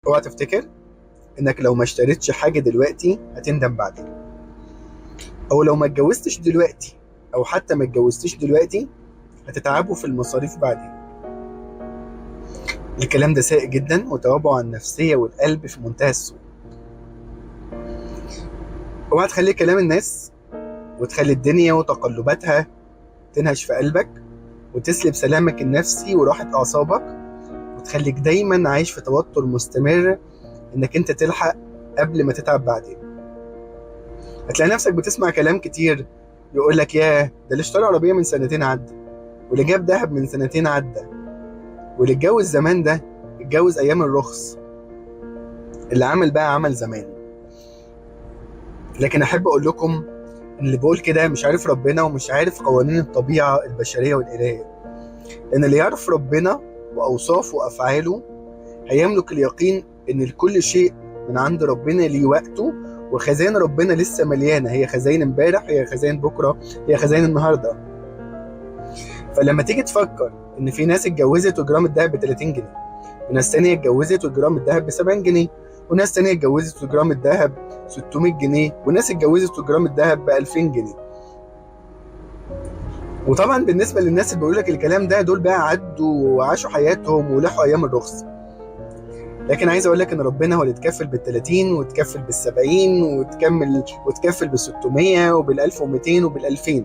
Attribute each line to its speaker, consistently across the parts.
Speaker 1: اوعى تفتكر انك لو ما اشتريتش حاجة دلوقتي هتندم بعدين، او لو ما اتجوزتش دلوقتي او حتى ما اتجوزتش دلوقتي هتتعبوا في المصاريف بعدين. الكلام ده سيء جدا وتوابعه على النفسية والقلب في منتهى السوء. اوعى تخلي كلام الناس وتخلي الدنيا وتقلباتها تنهش في قلبك وتسلب سلامك النفسي وراحة أعصابك وتخليك دايما عايش في توتر مستمر إنك أنت تلحق قبل ما تتعب بعدين. هتلاقي نفسك بتسمع كلام كتير يقول لك ياه ده اللي اشترى عربية من سنتين عدى، واللي جاب دهب من سنتين عدى، واللي اتجوز زمان ده اتجوز أيام الرخص، اللي عمل بقى عمل زمان. لكن أحب أقول لكم إن اللي بيقول كده مش عارف ربنا ومش عارف قوانين الطبيعة البشرية والإلهية، لأن اللي يعرف ربنا وأوصافه وأفعاله هيملك اليقين إن لكل شيء من عند ربنا ليه وقته، وخزائن ربنا لسه مليانة، هي خزائن امبارح، هي خزائن بكرة، هي خزائن النهاردة. فلما تيجي تفكر إن في ناس اتجوزت وجرام الدهب ب 30 جنيه، وناس تانية اتجوزت وجرام الدهب ب 70 جنيه، وناس تانية اتجوزت وجرام الدهب 600 جنيه، وناس اتجوزت وجرام الدهب ب 2000 جنيه. وطبعا بالنسبة للناس اللي بيقول لك الكلام ده دول بقى عدوا وعاشوا حياتهم ولحقوا أيام الرخص. لكن عايز اقول لك ان ربنا هو اللي اتكفل بال30 واتكفل بال70 واتكفل بال600 وبال1200 وبال2000.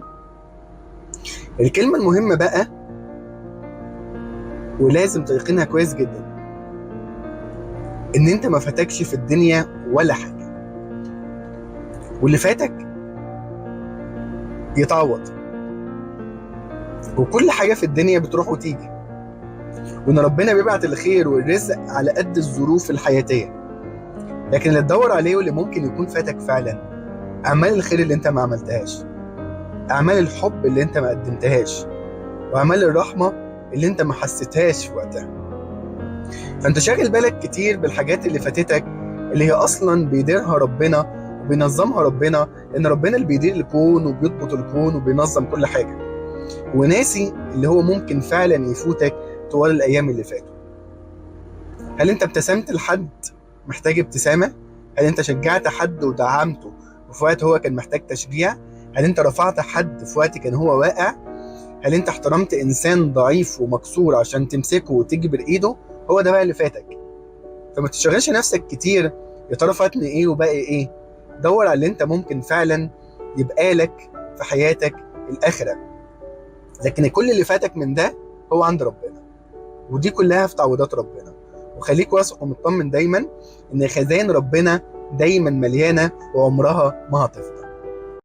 Speaker 1: الكلمة المهمة بقى ولازم تيقنها كويس جدا ان انت ما فاتكش في الدنيا ولا حاجة، واللي فاتك يتعوض، وكل حاجة في الدنيا بتروح وتيجي، وان ربنا بيبعت الخير والرزق على قد الظروف الحياتية. لكن اللي تدور عليه واللي ممكن يكون فاتك فعلا اعمال الخير اللي انت ما عملتهاش، اعمال الحب اللي انت ما قدمتهاش، واعمال الرحمة اللي انت ما حسيتهاش في وقتها. فانت شاغل بالك كتير بالحاجات اللي فاتتك اللي هي اصلا بيديرها ربنا وبينظمها ربنا، لان ربنا اللي بيدير الكون وبيضبط الكون وبينظم كل حاجة، وناسي اللي هو ممكن فعلا يفوتك طوال الايام اللي فاتوا. هل انت ابتسمت لحد محتاج ابتسامة؟ هل انت شجعت حد ودعمته وفي وقت هو كان محتاج تشجيع؟ هل انت رفعت حد في وقت كان هو واقع؟ هل انت احترمت انسان ضعيف ومكسور عشان تمسكه وتجبر ايده؟ هو ده بقى اللي فاتك. فما تشغلش نفسك كتير يا ترى فاتني ايه وباقي ايه. دور على اللي انت ممكن فعلا يبقى لك في حياتك الاخرة. لكن كل اللي فاتك من ده هو عند ربنا، ودي كلها في تعويضات ربنا. وخليك واثق ومطمن دايما ان خزائن ربنا دايما مليانة وعمرها ما هتفضل.